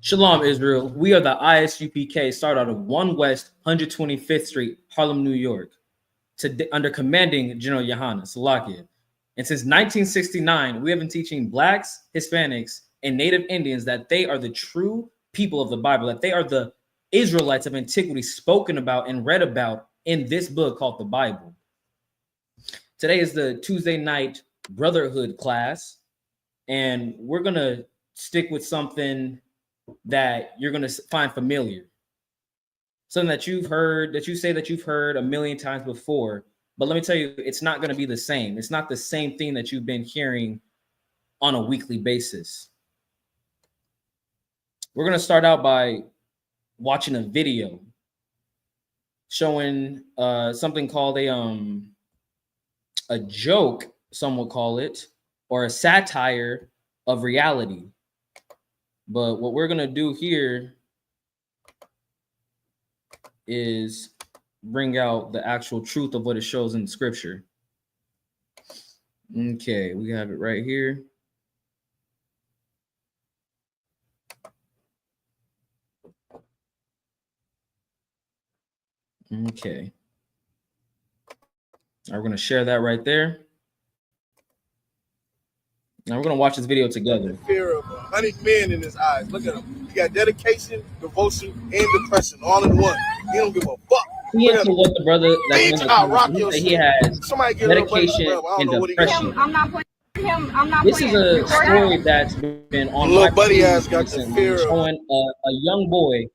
Shalom, Israel. We are the Isupk, started out of 1 West 125th Street, Harlem, New York, under commanding General Yohanan Salakia. And since 1969, we have been teaching Blacks, Hispanics, and Native Indians that they are the true people of the Bible, that they are the Israelites of antiquity spoken about and read about in this book called the Bible. Today is the Tuesday night Brotherhood class, and we're going to stick with something that you're going to find familiar, something that you've heard, that you say that you've heard a million times before. But let me tell you, it's not going to be the same. It's not the same thing that you've been hearing on a weekly basis. We're going to start out by watching a video showing something called a joke, some would call it, or a satire of reality. But what we're going to do here is bring out the actual truth of what it shows in scripture. Okay, we have it right here. Okay. Now we're going to share that right there. Now we're going to watch this video together. The fear of 100 men in his eyes. Look at him. He got dedication, devotion, and depression all in one. He don't give a fuck. He into what the brother he has dedication and depression. I'm not playing. This is a story that's been on little buddy ass got the fear showing a young boy,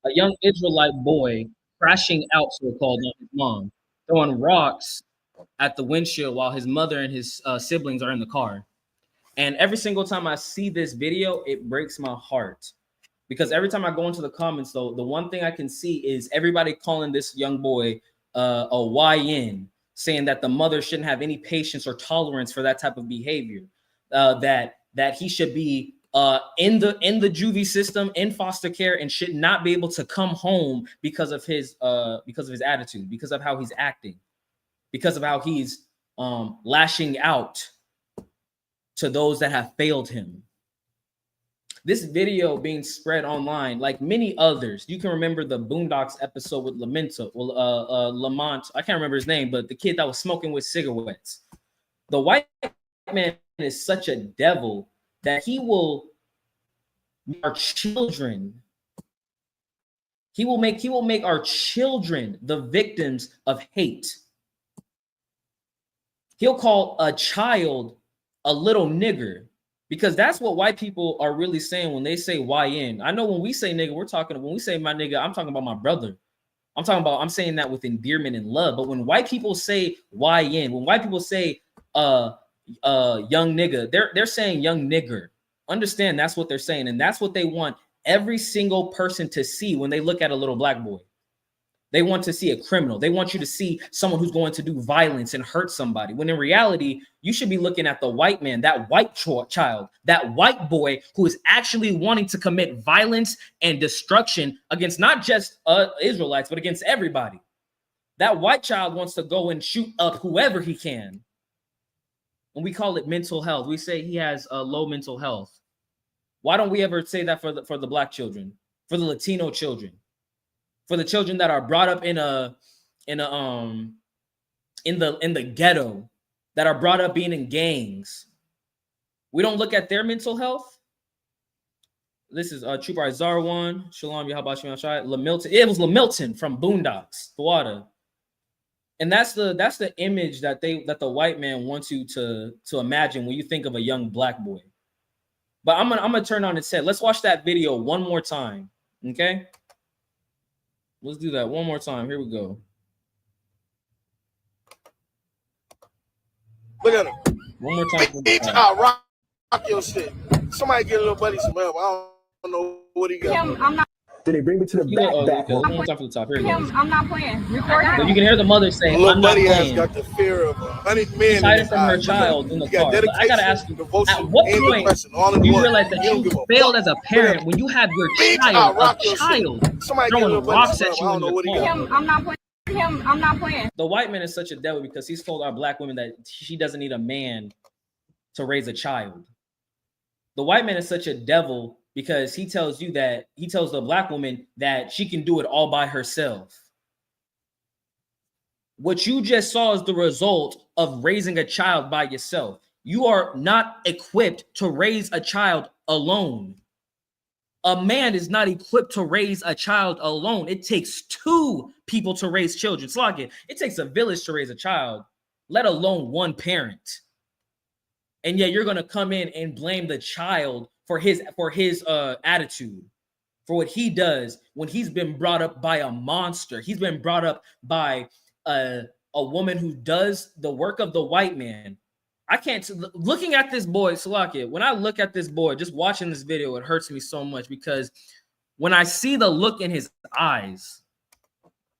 a young Israelite boy, crashing out, so-called, on his mom, throwing rocks at the windshield while his mother and his siblings are in the car. And every single time I see this video, it breaks my heart. Because every time I go into the comments, though, the one thing I can see is everybody calling this young boy a YN, saying that the mother shouldn't have any patience or tolerance for that type of behavior, that he should be in the juvie system, in foster care, and should not be able to come home because of his attitude, because of how he's acting, because of how he's lashing out to those that have failed him. This video being spread online, like many others, you can remember the Boondocks episode with Lamont, I can't remember his name, but the kid that was smoking with cigarettes. The white man is such a devil that he will make our children, he will make our children the victims of hate. He'll call a child a little nigger, because that's what white people are really saying when they say YN. I know when we say nigga, when we say my nigga, I'm talking about my brother. I'm saying that with endearment and love. But when white people say YN, when white people say young nigga, they're saying young nigger. Understand, that's what they're saying, and that's what they want every single person to see when they look at a little black boy. They want to see a criminal. They want you to see someone who's going to do violence and hurt somebody. When in reality, you should be looking at the white man, that white child, that white boy who is actually wanting to commit violence and destruction against not just Israelites, but against everybody. That white child wants to go and shoot up whoever he can. And we call it mental health. We say he has low mental health. Why don't we ever say that for the black children, for the Latino children? For the children that are brought up in the ghetto, that are brought up being in gangs, we don't look at their mental health. This is Trooper Zarwan, Shalom Yahabashim Ashai, Lamilton. It was Lamilton from Boondocks, Thawada. And that's the image that the white man wants you to imagine when you think of a young black boy. But I'm gonna turn on its head. Let's watch that video one more time, okay? Let's do that one more time. Here we go. Look at him. One more time. Rock your shit. Somebody get a little buddy some help. I don't know what he got. I'm not. Then they bring me to the back. One more time from the top. Here we go. I'm not playing. So you can hear the mother saying, little I'm not buddy playing. Has got the fear of 100 men. She's hiding from her child in the car. But I gotta ask you, at what point do you realize that you failed as a parent when you have your child throwing rocks at you in the car? I'm not playing. I'm not playing. The white man is such a devil because he's told our black women that she doesn't need a man to raise a child. The white man is such a devil because he tells the black woman that she can do it all by herself. What you just saw is the result of raising a child by yourself. You are not equipped to raise a child alone. A man is not equipped to raise a child alone. It takes two people to raise children. It's like it takes a village to raise a child, let alone one parent. And yet you're going to come in and blame the child for his attitude, for what he does when he's been brought up by a monster. He's been brought up by a woman who does the work of the white man. I can't, looking at this boy, Salakia, when I look at this boy, just watching this video, it hurts me so much because when I see the look in his eyes,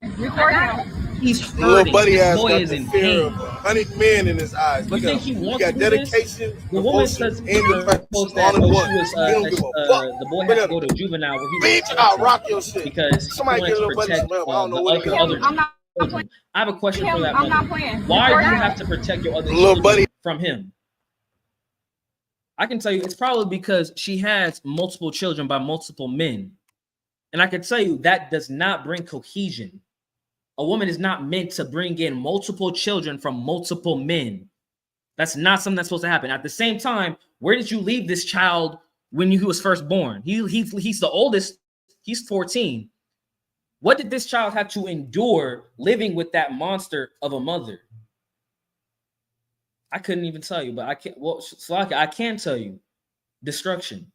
he's hurting. Little buddy this has boy got is the in fear pain. of 100 men in his eyes. Look You think at he him. wants He got to do this? dedication, The woman devotion, says and post depression that all in she one. was, He don't give a fuck. the boy Look had to at go him. to juvenile where he was Bitch, I'll rock your shit. because Somebody he get a wanted little to buddy protect some help. I don't know what he the got. other I'm not children. I have a question for that I'm not mother. playing. Why do you have to protect your other Little children buddy. from him? I can tell you it's probably because she has multiple children by multiple men. And I can tell you that does not bring cohesion. A woman is not meant to bring in multiple children from multiple men. That's not something that's supposed to happen. At the same time, where did you leave this child when he was first born? He's the oldest. He's 14. What did this child have to endure living with that monster of a mother? I couldn't even tell you, but I can't. Well, Slaka, I can tell you, destruction.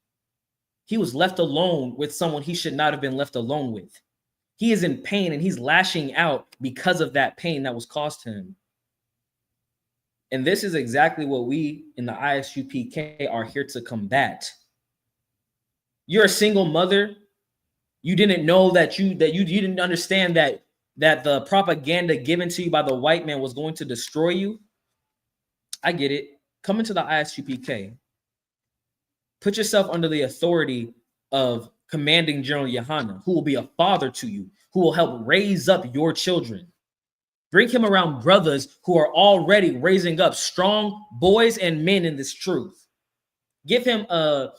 He was left alone with someone he should not have been left alone with. He is in pain and he's lashing out because of that pain that was caused to him. And this is exactly what we in the ISUPK are here to combat. You're a single mother. You didn't know that you didn't understand that the propaganda given to you by the white man was going to destroy you. I get it. Come into the ISUPK. Put yourself under the authority of Commanding General Yohana, who will be a father to you, who will help raise up your children. Bring him around brothers who are already raising up strong boys and men in this truth. Give him the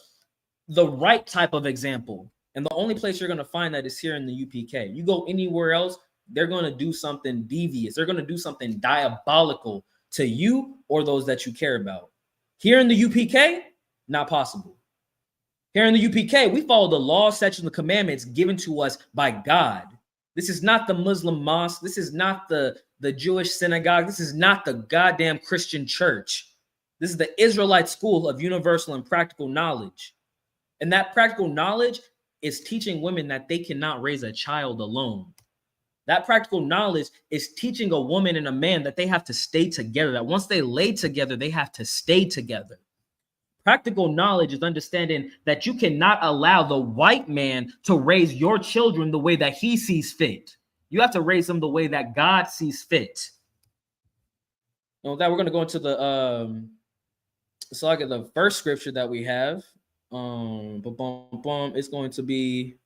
right type of example. And the only place you're going to find that is here in the UPK. You go anywhere else, they're going to do something devious. They're going to do something diabolical to you or those that you care about. Here in the UPK, not possible. Here in the UPK, we follow the law, statutes, and the commandments given to us by God. This is not the Muslim mosque. This is not the Jewish synagogue. This is not the goddamn Christian church. This is the Israelite school of universal and practical knowledge. And that practical knowledge is teaching women that they cannot raise a child alone. That practical knowledge is teaching a woman and a man that they have to stay together, that once they lay together, they have to stay together. Practical knowledge is understanding that you cannot allow the white man to raise your children the way that he sees fit. You have to raise them the way that God sees fit. And with that, we're going to go into the first scripture that we have. It's going to be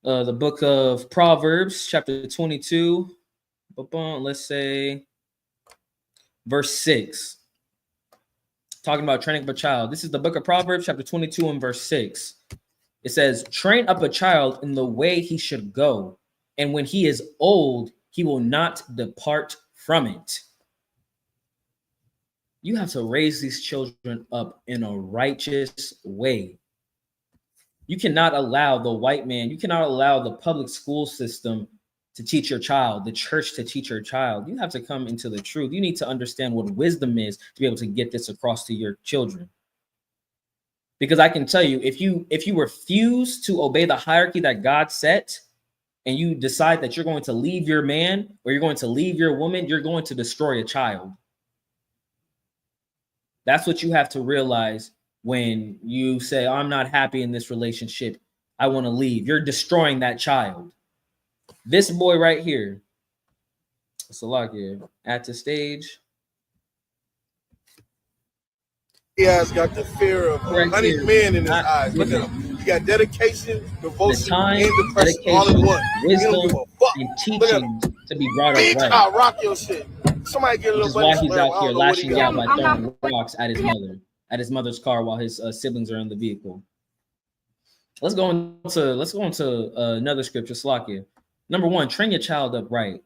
the book of Proverbs, chapter 22. Let's say verse 6. Talking about training up a child. This is the book of Proverbs, chapter 22 and verse 6. It says, train up a child in the way he should go, and when he is old, he will not depart from it. You have to raise these children up in a righteous way. You cannot allow the white man, you cannot allow the public school system to teach your child, the church to teach your child. You have to come into the truth. You need to understand what wisdom is to be able to get this across to your children. Because I can tell you, if you refuse to obey the hierarchy that God set, and you decide that you're going to leave your man or you're going to leave your woman, you're going to destroy a child. That's what you have to realize when you say, I'm not happy in this relationship, I want to leave. You're destroying that child. This boy right here, Salakia, at the stage. He has got the fear of 100 men in his eyes. Look at him. He got dedication, devotion, and depression all in one. Wisdom, and teaching to be brought up right. I'll rock your shit. Somebody get a little buddy. Which is why he's out here lashing out by throwing rocks at his mother's car while his siblings are in the vehicle. Let's go into another scripture, Slakia. Number 1, train your child up right.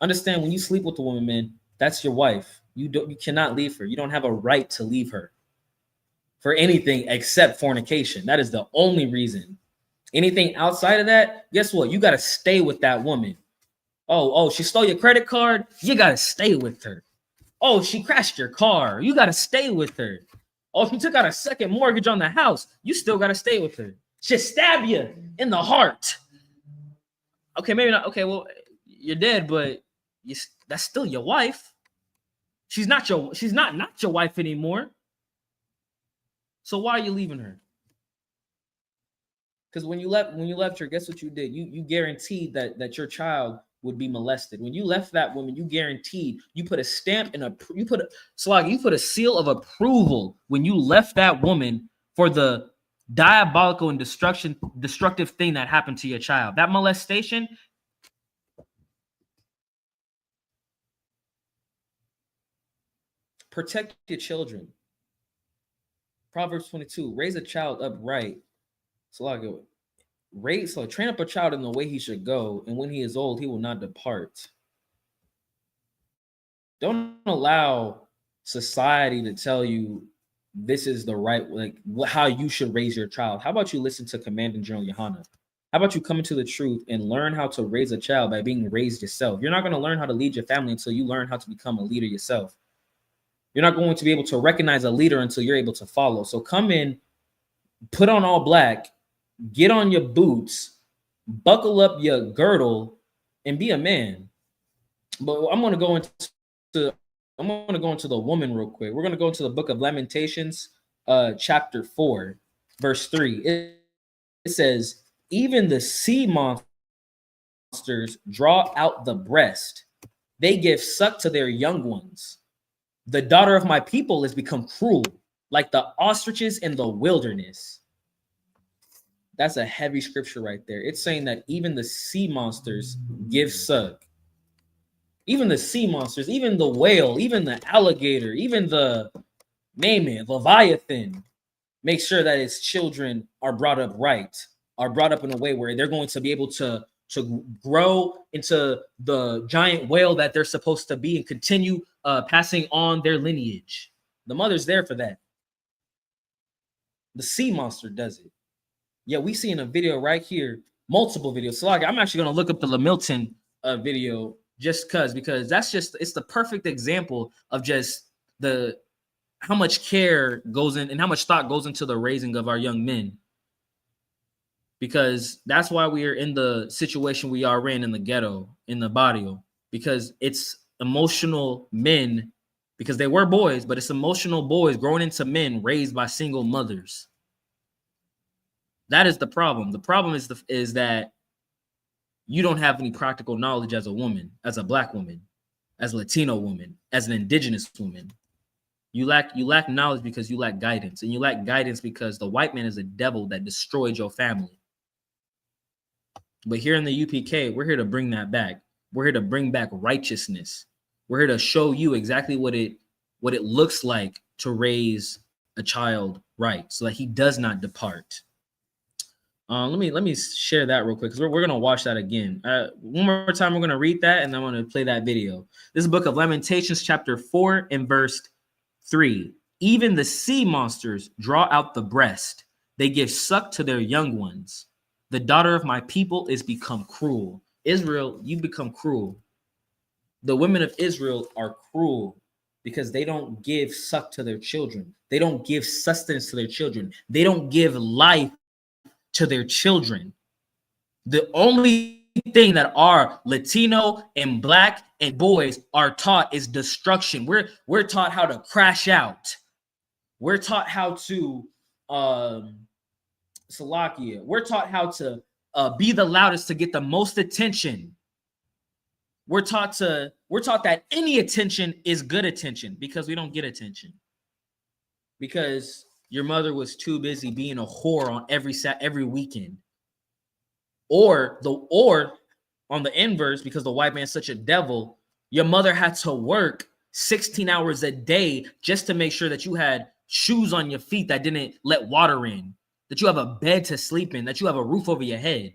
Understand when you sleep with a woman, man, that's your wife. You cannot leave her. You don't have a right to leave her for anything except fornication. That is the only reason. Anything outside of that, guess what? You got to stay with that woman. Oh, she stole your credit card. You got to stay with her. Oh, she crashed your car. You got to stay with her. Oh, she took out a second mortgage on the house. You still got to stay with her. She stabbed you in the heart. Okay, maybe not. Okay, well, you're dead, but that's still your wife. She's not your wife anymore. So why are you leaving her? Because when you left her, guess what you did? You guaranteed that your child would be molested. When you left that woman, you guaranteed, you put a stamp and you put a seal of approval when you left that woman for the diabolical and destructive thing that happened to your child. That molestation. Protect your children. Proverbs 22, raise a child upright. So train up a child in the way he should go, and when he is old, he will not depart. Don't allow society to tell you this is the right, how you should raise your child. How about you listen to Commanding General Yohana? How about you come into the truth and learn how to raise a child by being raised yourself? You're not going to learn how to lead your family until you learn how to become a leader yourself. You're not going to be able to recognize a leader until you're able to follow. So come in, put on all black, get on your boots, buckle up your girdle, and be a man. But I'm going to go into the woman real quick. We're going to go into the book of Lamentations, chapter 4, verse 3. It says, even the sea monsters draw out the breast. They give suck to their young ones. The daughter of my people has become cruel, like the ostriches in the wilderness. That's a heavy scripture right there. It's saying that even the sea monsters give suck. Even the sea monsters, even the whale, even the alligator, even the Leviathan, make sure that its children are brought up right, are brought up in a way where they're going to be able to grow into the giant whale that they're supposed to be and continue passing on their lineage. The mother's there for that. The sea monster does it. Yeah, we see in a video right here, multiple videos. So I'm actually going to look up the Lamilton video just because it's the perfect example of just how much care goes in and how much thought goes into the raising of our young men. Because that's why we are in the situation we are in the ghetto, in the barrio, because it's emotional men, because they were boys, but it's emotional boys growing into men raised by single mothers. That is the problem. The problem is that you don't have any practical knowledge as a woman, as a Black woman, as a Latino woman, as an indigenous woman. You lack knowledge because you lack guidance, and you lack guidance because the white man is a devil that destroyed your family. But here in the UPK, we're here to bring that back. We're here to bring back righteousness. We're here to show you exactly what it looks like to raise a child right, so that he does not depart. Let me share that real quick, because we're gonna watch that again. One more time, we're gonna read that, and then I'm gonna play that video. This is the book of Lamentations, chapter 4, and verse 3. Even the sea monsters draw out the breast; they give suck to their young ones. The daughter of my people is become cruel. Israel, you become cruel. The women of Israel are cruel because they don't give suck to their children. They don't give sustenance to their children. They don't give life to their children. The only thing that our Latino and Black and boys are taught is destruction. We're taught how to crash out. We're taught how to Salakia. We're taught how to be the loudest to get the most attention. We're taught that any attention is good attention, because we don't get attention. Because your mother was too busy being a whore on every weekend. Or on the inverse, because the white man's such a devil, your mother had to work 16 hours a day just to make sure that you had shoes on your feet that didn't let water in, that you have a bed to sleep in, that you have a roof over your head.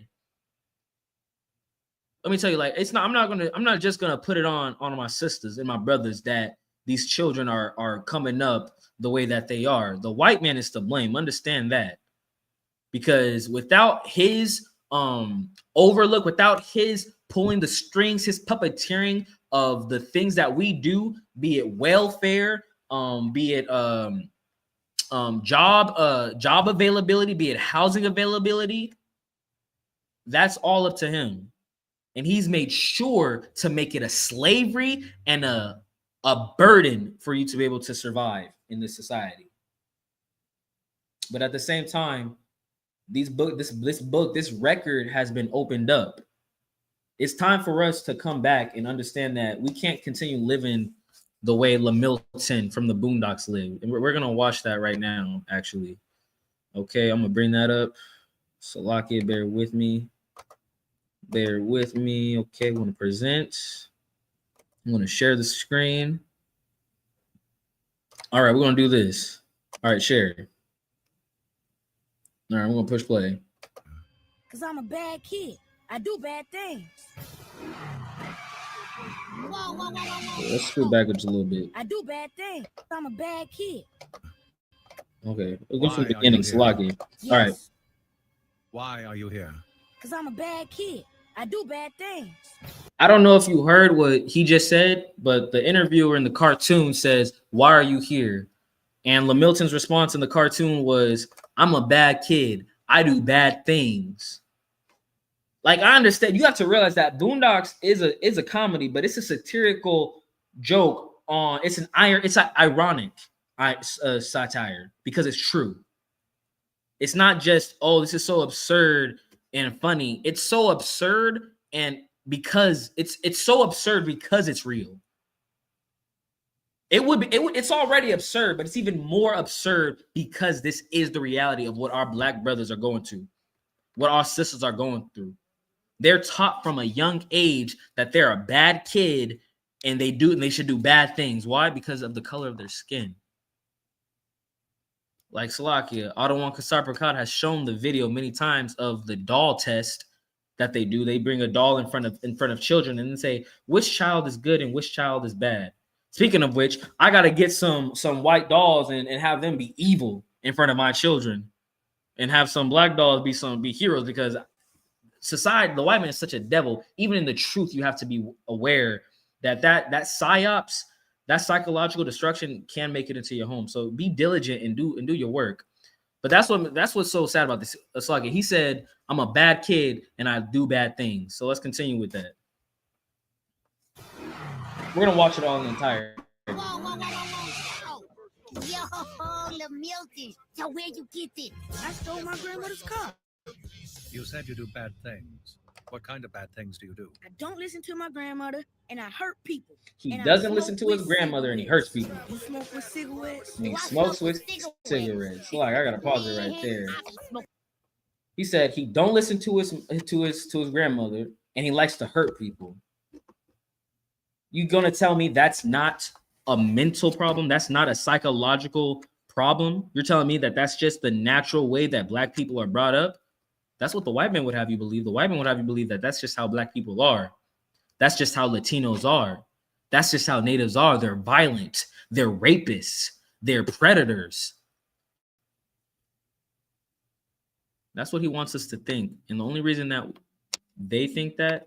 Let me tell you, like, it's not, I'm not just gonna put it on my sisters and my brothers that these children are coming up the way that they are. The white man is to blame. Understand that. Because without his overlook, without his pulling the strings, his puppeteering of the things that we do, be it welfare, be it job availability, be it housing availability, that's all up to him. And he's made sure to make it a slavery and a burden for you to be able to survive in this society. But at the same time, this record has been opened up. It's time for us to come back and understand that we can't continue living the way Lamilton from the Boondocks lived. And we're gonna watch that right now, actually. Okay, I'm gonna bring that up. Salakia, bear with me. Bear with me. Okay, I'm gonna present. I'm gonna share the screen. All right, we're gonna do this. All right, share. All right, we're gonna push play. Cause I'm a bad kid. I do bad things. Whoa. Let's screw backwards a little bit. I do bad things. I'm a bad kid. Okay, we'll go from the beginning. Salakia. Yes. All right. Why are you here? Cause I'm a bad kid. I do bad things. I don't know if you heard what he just said, but the interviewer in the cartoon says, "Why are you here?" And Lamilton's response in the cartoon was, "I'm a bad kid. I do bad things." Like, I understand. You have to realize that Boondocks is a comedy, but it's a satirical joke on. It's an ironic satire because it's true. It's not just, oh, this is so absurd and funny. It's so absurd and because it's so absurd because it's real. It's already absurd, but it's even more absurd because this is the reality of what our black brothers are going to, what our sisters are going through. They're taught from a young age that they're a bad kid and they should do bad things. Why? Because of the color of their skin. Like Salakia, Adawan Kasar Prakat has shown the video many times of the doll test that they do. They bring a doll in front of children and then say which child is good and which child is bad. Speaking of which, I gotta get some white dolls and have them be evil in front of my children, and have some black dolls be heroes, because society, the white man is such a devil. Even in the truth, you have to be aware that psyops, that psychological destruction can make it into your home. So be diligent and do your work. But that's what's so sad about this. Asagi, he said, "I'm a bad kid and I do bad things." So let's continue with that. We're gonna watch it all in the entire. Whoa. Yo, Lamilton. So where you get it? I stole my grandmother's car. You said you do bad things. What kind of bad things do you do? I don't listen to my grandmother and I hurt people. He doesn't listen to his grandmother and he hurts people. You smoke with cigarettes? And he smokes with cigarettes. Like, I gotta pause it right there. He said he don't listen to his grandmother and he likes to hurt people. You gonna tell me that's not a mental problem? That's not a psychological problem? You're telling me that that's just the natural way that black people are brought up? That's what the white man would have you believe. The white man would have you believe that that's just how black people are. That's just how Latinos are. That's just how natives are. They're violent. They're rapists. They're predators. That's what he wants us to think. And the only reason that they think that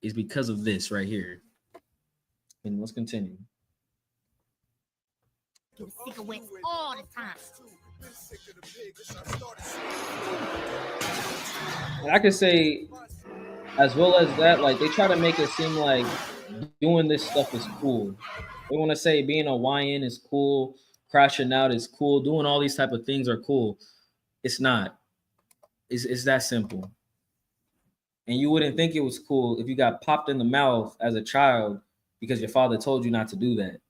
is because of this right here. And let's continue. Cigarettes all the time. And I could say, as well as that, like, they try to make it seem like doing this stuff is cool. They want to say being a YN is cool, crashing out is cool, doing all these type of things are cool. It's not. It's that simple. And you wouldn't think it was cool if you got popped in the mouth as a child because your father told you not to do that.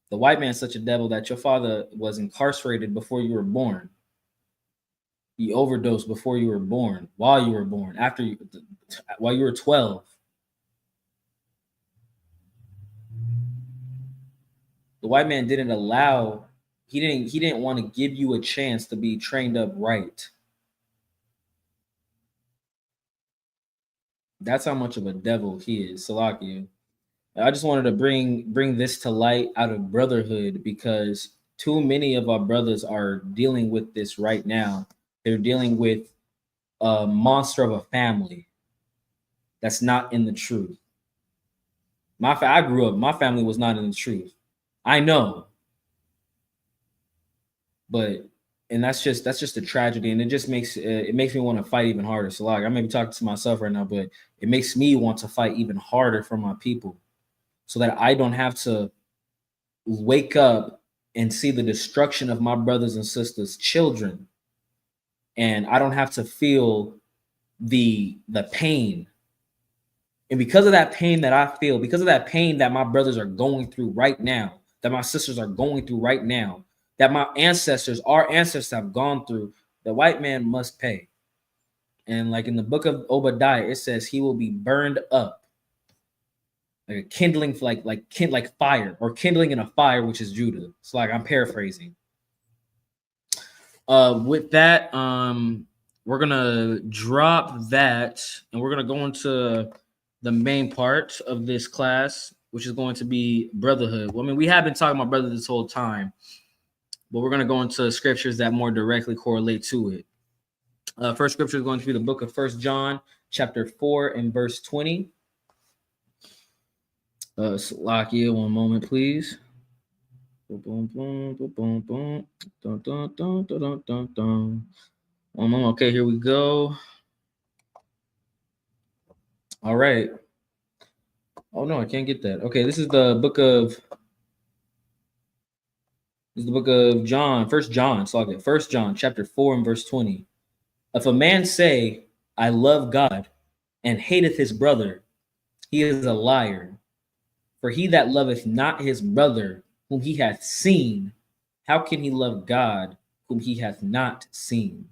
The white man's such a devil that your father was incarcerated before you were born. He overdosed before you were born, while you were born, while you were 12. The white man didn't allow He didn't want to give you a chance to be trained up right. That's how much of a devil he is, Salakia. I just wanted to bring this to light out of Brotherhood because too many of our brothers are dealing with this right now. They're dealing with a monster of a family that's not in the truth. I grew up, my family was not in the truth. I know. But and that's just a tragedy, and it makes me want to fight even harder. So like I may be talking to myself right now, but it makes me want to fight even harder for my people so that I don't have to wake up and see the destruction of my brothers and sisters' children. And I don't have to feel the pain. And because of that pain that I feel, because of that pain that my brothers are going through right now, that my sisters are going through right now, that our ancestors have gone through, the white man must pay. And like in the book of Obadiah, it says he will be burned up. Like a kindling, like fire, or kindling in a fire, which is Judah. It's like I'm paraphrasing. With that, we're gonna drop that, and we're gonna go into the main part of this class, which is going to be Brotherhood. Well, I mean, we have been talking about brotherhood this whole time, but we're gonna go into scriptures that more directly correlate to it. First scripture is going to be the book of 1 John, chapter 4, and verse 20. Salakia, one moment, please. One moment. Okay, here we go. All right. Oh no, I can't get that. Okay, this is the book of John, 1 John. Salakia, 1 John, chapter 4, and verse 20. If a man say, I love God, and hateth his brother, he is a liar. For he that loveth not his brother whom he hath seen, how can he love God whom he hath not seen?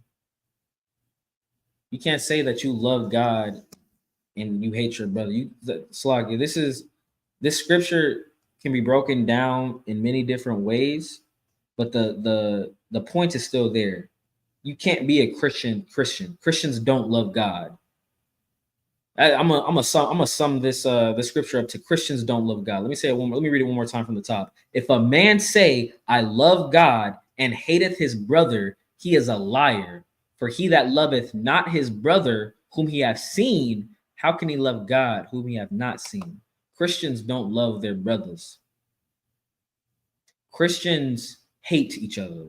You can't say that you love God and you hate your brother. Slagi, this scripture can be broken down in many different ways, but the point is still there. You can't be a Christian. Christians don't love God. I'm gonna sum this scripture up to Christians don't love God. Let me read it one more time from the top. If a man say, I love God, and hateth his brother, he is a liar. For he that loveth not his brother whom he hath seen, how can he love God whom he hath not seen? Christians don't love their brothers. Christians hate each other.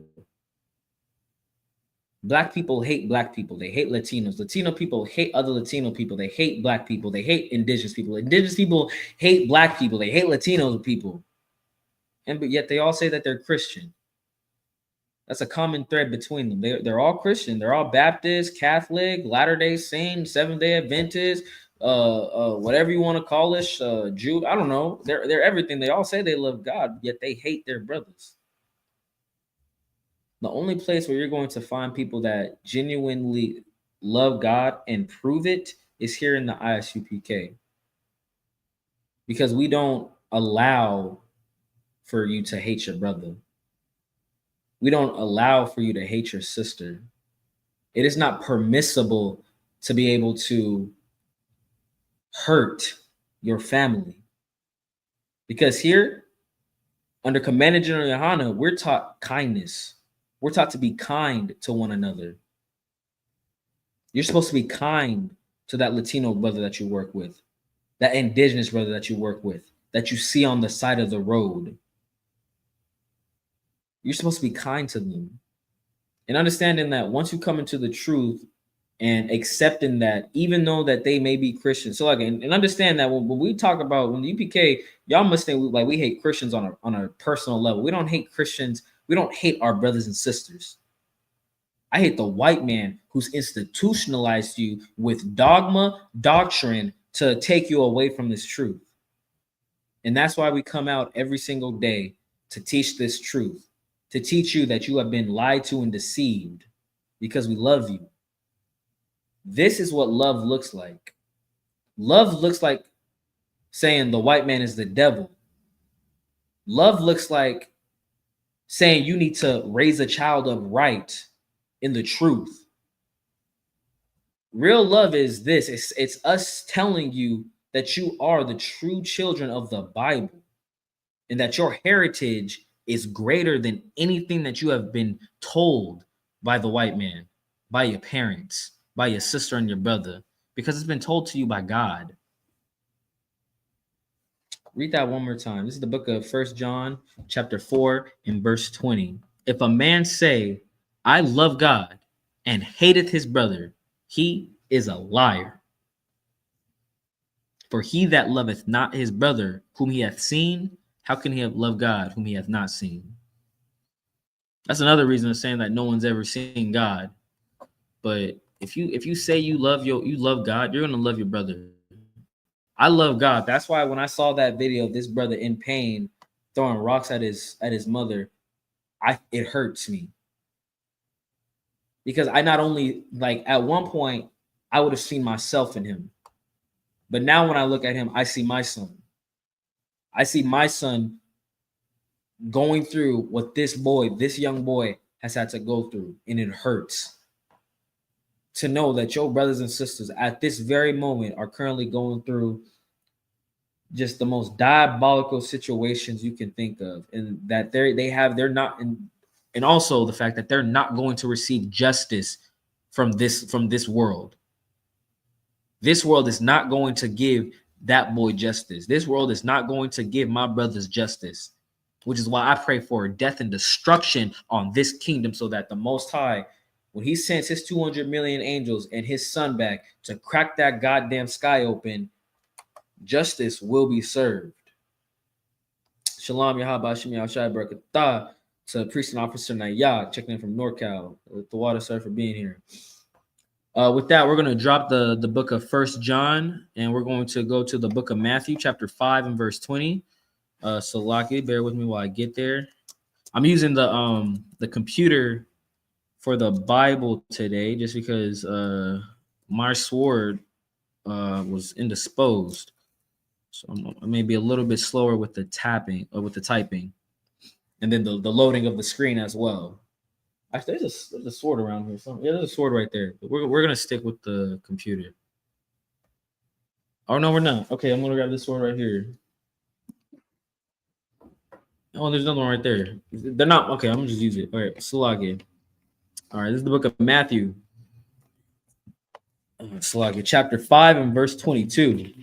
Black people hate black people. They hate Latinos. Latino people hate other Latino people. They hate black people. They hate indigenous people. Indigenous people hate black people. They hate Latino people. But yet they all say that they're Christian. That's a common thread between them. They're all Christian. They're all Baptist, Catholic, Latter-day Saints, Seventh-day Adventist, whatever you want to call it, Jew. I don't know. They're everything. They all say they love God, yet they hate their brothers. The only place where you're going to find people that genuinely love God and prove it is here in the Isupk. Because we don't allow for you to hate your brother. We don't allow for you to hate your sister. It is not permissible to be able to hurt your family. Because here, under Commanded General Yohana, we're taught kindness. We're taught to be kind to one another. You're supposed to be kind to that Latino brother that you work with, that indigenous brother that you work with, that you see on the side of the road. You're supposed to be kind to them. And understanding that once you come into the truth and accepting that, even though that they may be Christians. So like, and understand that when we talk about, when the UPK, y'all must think like we hate Christians on a personal level. We don't hate Christians. We don't hate our brothers and sisters. I hate the white man who's institutionalized you with dogma, doctrine to take you away from this truth. And that's why we come out every single day to teach this truth, to teach you that you have been lied to and deceived because we love you. This is what love looks like. Love looks like saying the white man is the devil. Love looks like saying you need to raise a child up right in the truth. Real love is this. It's us telling you that you are the true children of the Bible and that your heritage is greater than anything that you have been told by the white man, by your parents, by your sister and your brother, because it's been told to you by God. Read that one more time. This is the book of 1 John chapter 4 and verse 20. If a man say, I love God and hateth his brother, he is a liar. For he that loveth not his brother whom he hath seen, how can he have loved God whom he hath not seen? That's another reason of saying that no one's ever seen God. But if you say you love God, you're gonna love your brother. I love God. That's why when I saw that video of this brother in pain throwing rocks at his mother, it hurts me. Because I not only, like, at one point I would have seen myself in him. But now when I look at him, I see my son. I see my son going through what this young boy has had to go through, and it hurts to know that your brothers and sisters at this very moment are currently going through just the most diabolical situations you can think of, and that they're not, and also the fact that they're not going to receive justice from this world. This world is not going to give that boy justice. This world is not going to give my brothers justice, which is why I pray for death and destruction on this kingdom, so that the Most High, when he sends his 200 million angels and his son back to crack that goddamn sky open, justice will be served. Shalom, Yahaba, Shemi, Al-Shai, Barakatah, to Priest and Officer Nayak, checking in from Norcal. The water, sir, for being here. With that, we're going to drop the book of 1 John, and we're going to go to the book of Matthew, chapter 5 and verse 20. So, Lockie, bear with me while I get there. I'm using the computer for the Bible today, just because my sword was indisposed. So I may be a little bit slower with the tapping or with the typing, and then the loading of the screen as well. Actually, there's a sword around here. Yeah, there's a sword right there. But we're gonna stick with the computer. Oh no, we're not. Okay, I'm gonna grab this sword right here. Oh, there's another one right there. They're not okay. I'm gonna just use it. All right, Salagi. All right, this is the book of Matthew. Salagi, chapter 5 and verse 22.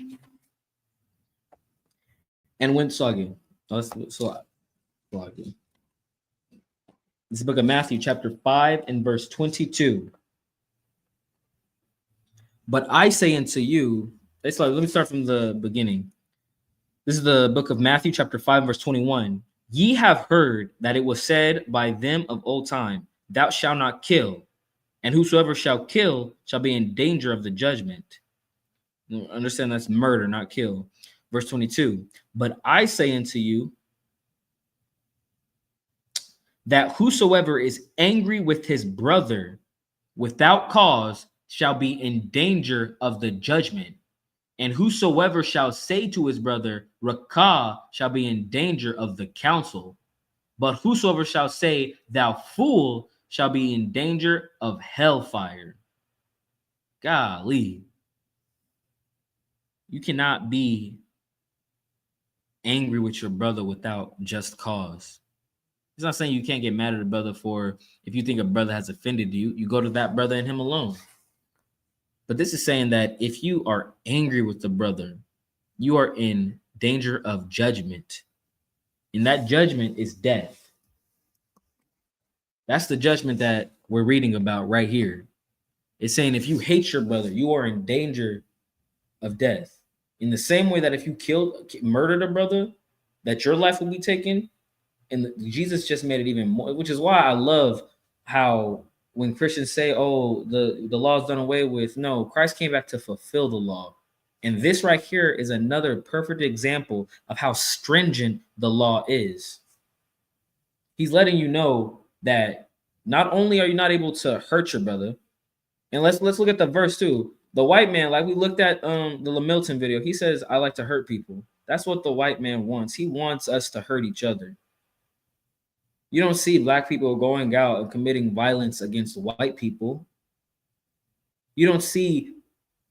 And when Salagi, Salagi. This is the book of Matthew, chapter 5 and verse 22. But I say unto you, let me start from the beginning. This is the book of Matthew, chapter 5, verse 21. Ye have heard that it was said by them of old time, thou shalt not kill, and whosoever shall kill shall be in danger of the judgment. Understand that's murder, not kill. Verse 22. But I say unto you, that whosoever is angry with his brother without cause shall be in danger of the judgment. And whosoever shall say to his brother, Rakah, shall be in danger of the council. But whosoever shall say, thou fool, shall be in danger of hellfire. Golly. You cannot be angry with your brother without just cause. He's not saying you can't get mad at a brother for if you think a brother has offended you, you go to that brother and him alone. But this is saying that if you are angry with the brother, you are in danger of judgment. And that judgment is death. That's the judgment that we're reading about right here. It's saying if you hate your brother, you are in danger of death. In the same way that if you murdered a brother, that your life will be taken. And Jesus just made it even more, which is why I love how when Christians say, oh, the law is done away with. No, Christ came back to fulfill the law. And this right here is another perfect example of how stringent the law is. He's letting you know that not only are you not able to hurt your brother, and let's look at the verse too. The white man, like we looked at the Milton video, he says, I like to hurt people. That's what the white man wants. He wants us to hurt each other. You don't see black people going out and committing violence against white people. You don't see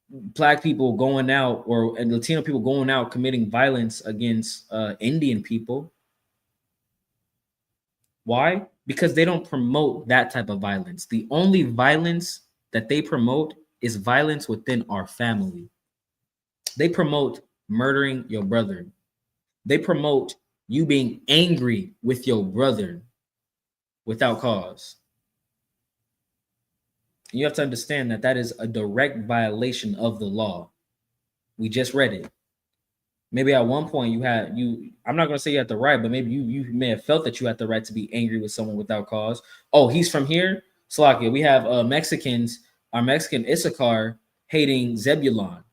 black people going out and Latino people going out committing violence against Indian people. Why? Because they don't promote that type of violence. The only violence that they promote is violence within our family. They promote murdering your brother. They promote you being angry with your brother without cause. You have to understand that that is a direct violation of the law. We just read it. Maybe at one point I'm not going to say you had the right, but maybe you may have felt that you had the right to be angry with someone without cause. Oh, he's from here? Slovakia. We have Mexicans, our Mexican Isupk hating Zebulon.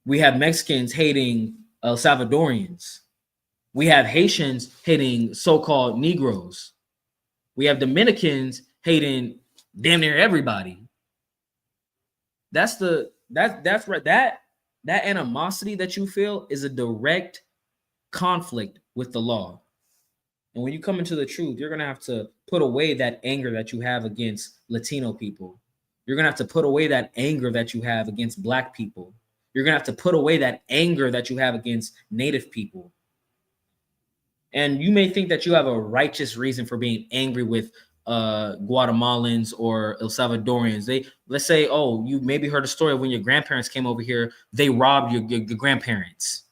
We have Mexicans hating El Salvadorians. We have Haitians hating so-called Negroes. We have Dominicans hating damn near everybody. That's right. That animosity that you feel is a direct conflict with the law. And when you come into the truth, you're going to have to put away that anger that you have against Latino people. You're going to have to put away that anger that you have against Black people. You're going to have to put away that anger that you have against Native people. And you may think that you have a righteous reason for being angry with Guatemalans or El Salvadorians. Let's say, oh, you maybe heard a story of when your grandparents came over here, they robbed your grandparents,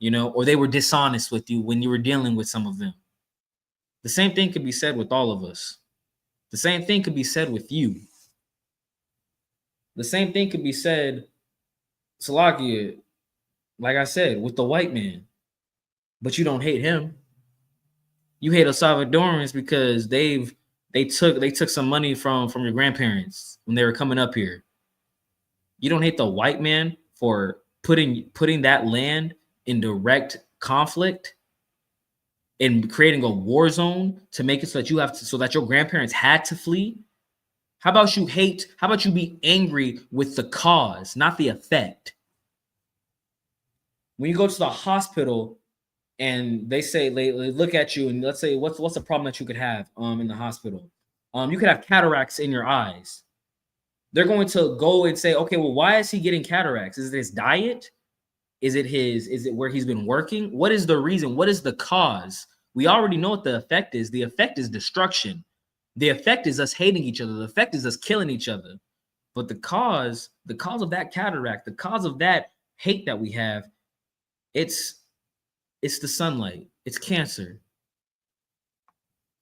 or they were dishonest with you when you were dealing with some of them. The same thing could be said with all of us. The same thing could be said with you. The same thing could be said, Salakia, like I said, with the white man. But you don't hate him. You hate El Salvadorians because they took some money from your grandparents when they were coming up here. You don't hate the white man for putting that land in direct conflict and creating a war zone to make it so that your grandparents had to flee. How about you be angry with the cause, not the effect? When you go to the hospital and they say they look at you and let's say what's the problem that you could have in the hospital? You could have cataracts in your eyes. They're going to go and say, okay, well, why is he getting cataracts? Is it his diet? Is it where he's been working? What is the reason? What is the cause? We already know what the effect is. The effect is destruction. The effect is us hating each other. The effect is us killing each other. But the cause of that cataract, the cause of that hate that we have, it's the sunlight. It's cancer.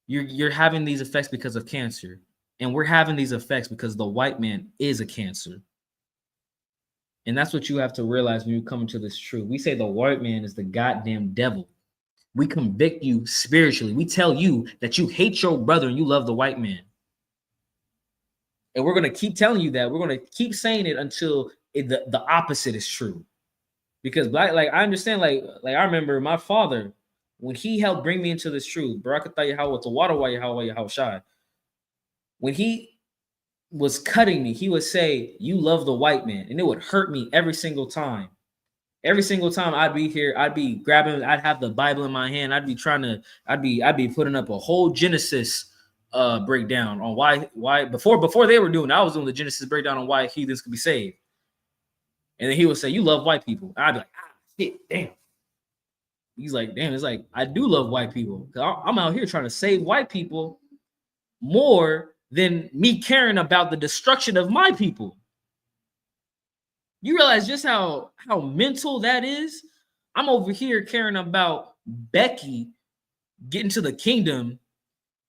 You're having these effects because of cancer. And we're having these effects because the white man is a cancer. And that's what you have to realize when you come into this truth. We say the white man is the goddamn devil. We convict you spiritually. We tell you that you hate your brother and you love the white man. And we're going to keep telling you that. We're going to keep saying it until the opposite is true. Because I understand, like I remember my father, when he helped bring me into this truth, when he was cutting me, he would say, "You love the white man," and it would hurt me every single time. Every single time I'd be here, I'd be grabbing, I'd have the Bible in my hand, I'd be putting up a whole Genesis breakdown on why before they were doing it, I was doing the Genesis breakdown on why heathens could be saved. And then he would say, "You love white people." And I'd be like, shit, damn. He's like, damn, it's like, I do love white people. I'm out here trying to save white people more than me caring about the destruction of my people. You realize just how mental that is? I'm over here caring about Becky getting to the kingdom.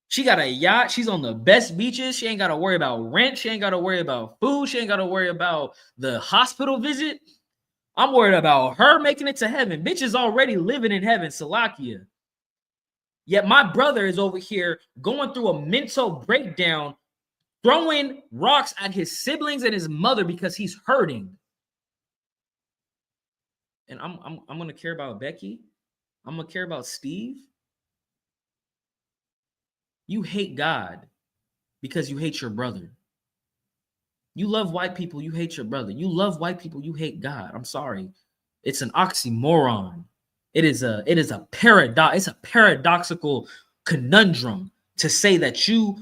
She got a yacht. She's on the best beaches. She ain't got to worry about rent. She ain't got to worry about food. She ain't got to worry about the hospital visit. I'm worried about her making it to heaven. Bitch is already living in heaven, Salakia. Yet my brother is over here going through a mental breakdown, throwing rocks at his siblings and his mother because he's hurting. And I'm gonna care about Becky. I'm gonna care about Steve. You hate God because you hate your brother. You love white people, you hate your brother. You love white people, you hate God. I'm sorry. It's an oxymoron. It is a paradox. It's a paradoxical conundrum to say that you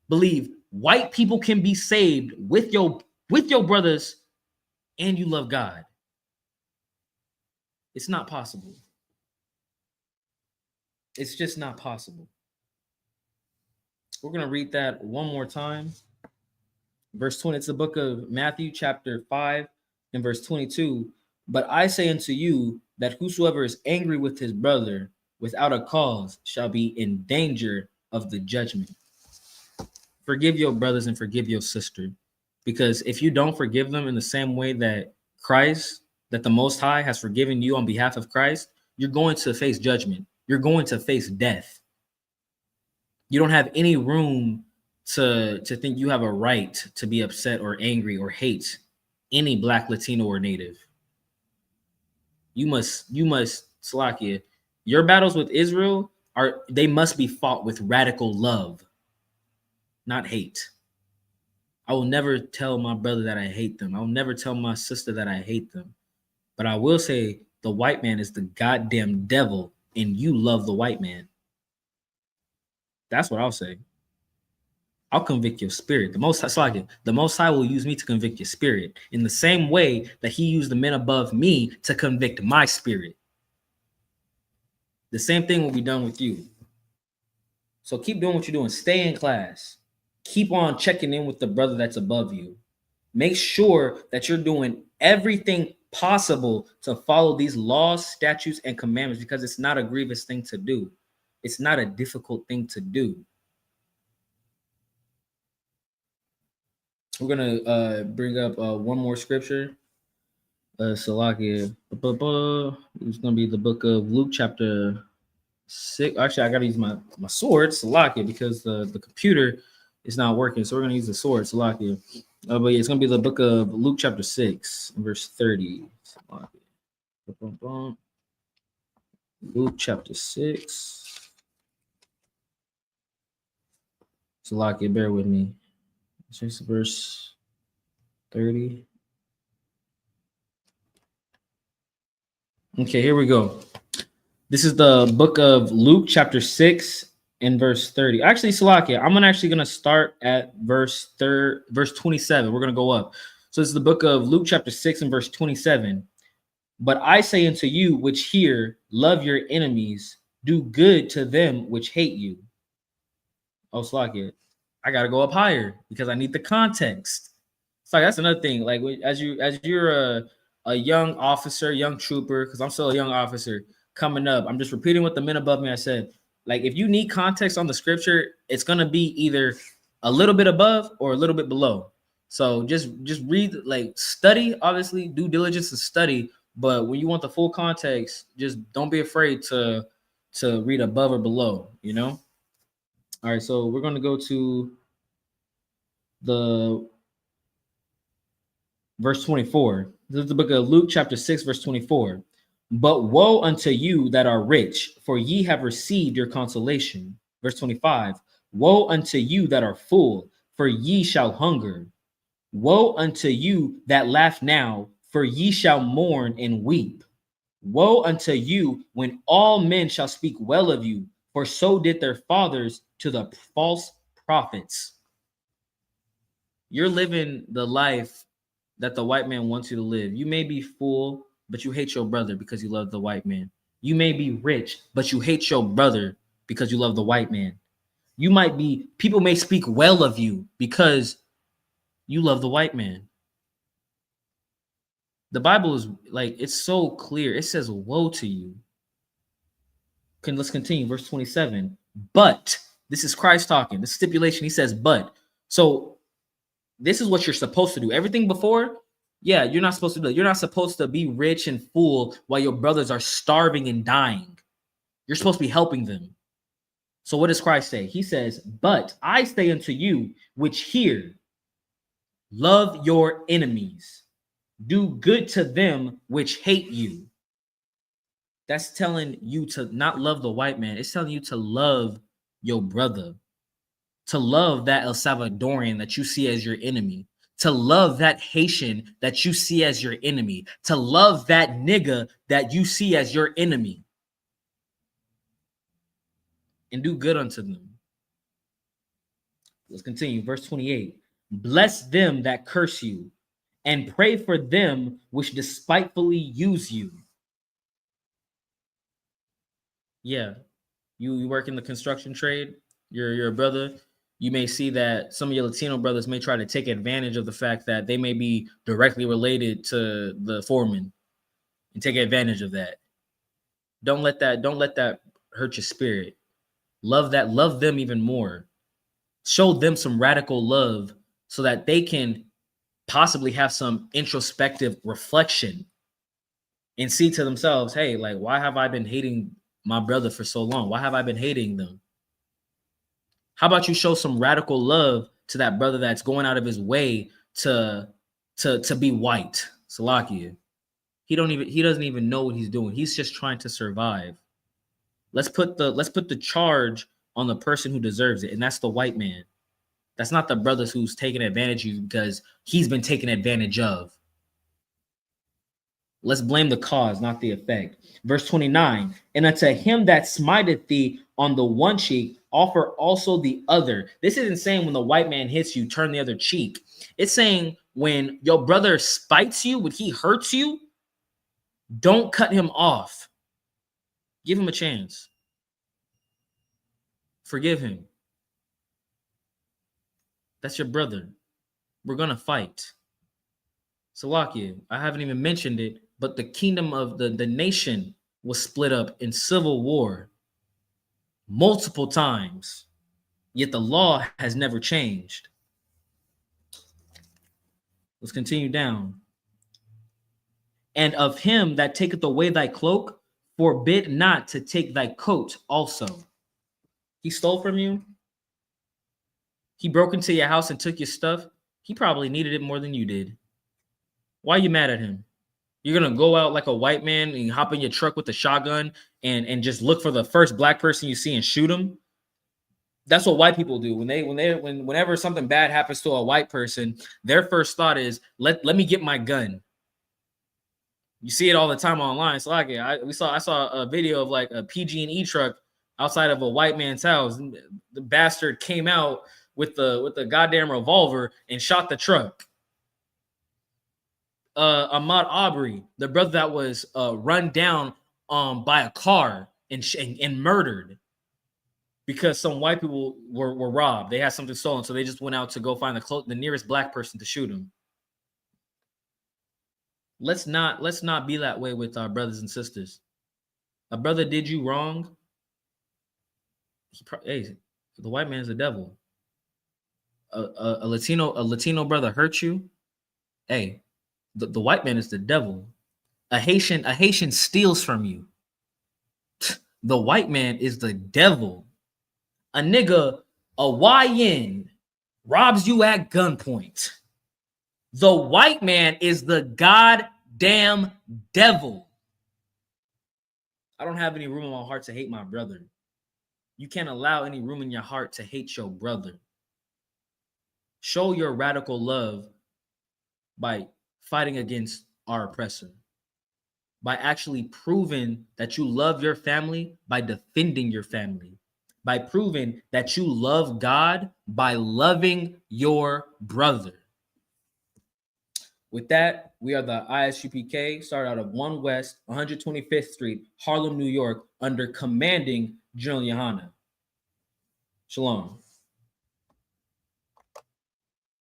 believe white people can be saved with your brothers and you love God. It's not possible. It's just not possible. We're going to read that one more time. Verse 20, it's the book of Matthew, chapter 5, and verse 22. But I say unto you that whosoever is angry with his brother without a cause shall be in danger of the judgment. Forgive your brothers and forgive your sister. Because if you don't forgive them in the same way that Christ, that the Most High has forgiven you on behalf of Christ, you're going to face judgment. You're going to face death. You don't have any room to think you have a right to be upset or angry or hate any Black, Latino, or Native. You must, Salakia, your battles with Israel they must be fought with radical love, not hate. I will never tell my brother that I hate them. I will never tell my sister that I hate them. But I will say the white man is the goddamn devil and you love the white man. That's what I'll say. I'll convict your spirit. The Most High will use me to convict your spirit in the same way that he used the men above me to convict my spirit. The same thing will be done with you. So keep doing what you're doing. Stay in class. Keep on checking in with the brother that's above you. Make sure that you're doing everything possible to follow these laws, statutes, and commandments because it's not a grievous thing to do. It's not a difficult thing to do. We're going to bring up one more scripture. Salakia. It's going to be the book of Luke chapter 6. Actually, I got to use my sword, Salakia, because the computer is not working. So we're going to use the sword, Salakia. But yeah, it's going to be the book of Luke chapter 6, verse 30. Salakia. Luke chapter 6. Salakia, bear with me. It's verse 30. Okay, here we go. This is the book of Luke, chapter 6, and verse 30. Actually, Salakia, I'm actually going to start at verse 27. We're going to go up. So this is the book of Luke, chapter 6, and verse 27. But I say unto you which hear, love your enemies, do good to them which hate you. Oh, Salakia, I got to go up higher because I need the context. So that's another thing. Like as you're a young officer, young trooper, because I'm still a young officer coming up, I'm just repeating what the men above me I said. Like if you need context on the scripture, it's gonna be either a little bit above or a little bit below. So just read, like study, obviously due diligence and study. But when you want the full context, just don't be afraid to read above or below. You know. All right, so we're gonna go to the verse 24. This is the book of Luke, chapter 6, verse 24. But woe unto you that are rich, for ye have received your consolation. Verse 25. Woe unto you that are full, for ye shall hunger. Woe unto you that laugh now, for ye shall mourn and weep. Woe unto you when all men shall speak well of you, for so did their fathers to the false prophets. You're living the life that the white man wants you to live. You may be full, but you hate your brother because you love the white man. You may be rich, but you hate your brother because you love the white man. People may speak well of you because you love the white man. The Bible is like, it's so clear. It says, woe to you. Let's continue. Verse 27. But, this is Christ talking. The stipulation, he says, but. So, this is what you're supposed to do. Everything before, yeah, you're not supposed to do it. You're not supposed to be rich and full while your brothers are starving and dying. You're supposed to be helping them. So what does Christ say? He says, but I say unto you, which hear, love your enemies. Do good to them which hate you. That's telling you to not love the white man. It's telling you to love your brother. To love that El Salvadorian that you see as your enemy, to love that Haitian that you see as your enemy, to love that nigga that you see as your enemy. and do good unto them. Let's continue. Verse 28. Bless them that curse you, and pray for them which despitefully use you. Yeah, you work in the construction trade, you're a brother. You may see that some of your Latino brothers may try to take advantage of the fact that they may be directly related to the foreman and take advantage of that. Don't let that hurt your spirit. Love them even more. Show them some radical love so that they can possibly have some introspective reflection and see to themselves, hey, like, why have I been hating my brother for so long? Why have I been hating them? How about you show some radical love to that brother that's going out of his way to be white? Salakia. He doesn't even know what he's doing. He's just trying to survive. Let's put the charge on the person who deserves it, and that's the white man. That's not the brothers who's taking advantage of you because he's been taken advantage of. Let's blame the cause, not the effect. Verse 29, and unto him that smiteth thee on the one cheek, offer also the other. This isn't saying when the white man hits you, turn the other cheek. It's saying when your brother spites you, when he hurts you, don't cut him off. Give him a chance. Forgive him. That's your brother. We're going to fight. Salakia, I haven't even mentioned it, but the kingdom of the nation was split up in civil war multiple times, yet the law has never changed. Let's continue down. And of him that taketh away thy cloak, forbid not to take thy coat also. He stole from you. He broke into your house and took your stuff. He probably needed it more than you did. Why are you mad at him? You're going to go out like a white man and hop in your truck with a shotgun and just look for the first black person you see and shoot him? That's what white people do. Whenever something bad happens to a white person, their first thought is, let me get my gun. You see it all the time online. So like I saw a video of like a PG&E truck outside of a white man's house. The bastard came out with the goddamn revolver and shot the truck. Ahmaud Arbery, the brother that was run down by a car and murdered because some white people were robbed. They had something stolen, so they just went out to go find the nearest black person to shoot him. Let's not be that way with our brothers and sisters. A brother did you wrong. Hey, the white man is the devil. A Latino brother hurt you. Hey, the white man is the devil. A Haitian steals from you. The white man is the devil. A nigga, a YN, robs you at gunpoint. The white man is the goddamn devil. I don't have any room in my heart to hate my brother. You can't allow any room in your heart to hate your brother. Show your radical love by fighting against our oppressor, by actually proving that you love your family by defending your family, by proving that you love God by loving your brother. With that, we are the ISUPK, started out of 1 West, 125th Street, Harlem, New York, under commanding General Yohana. Shalom.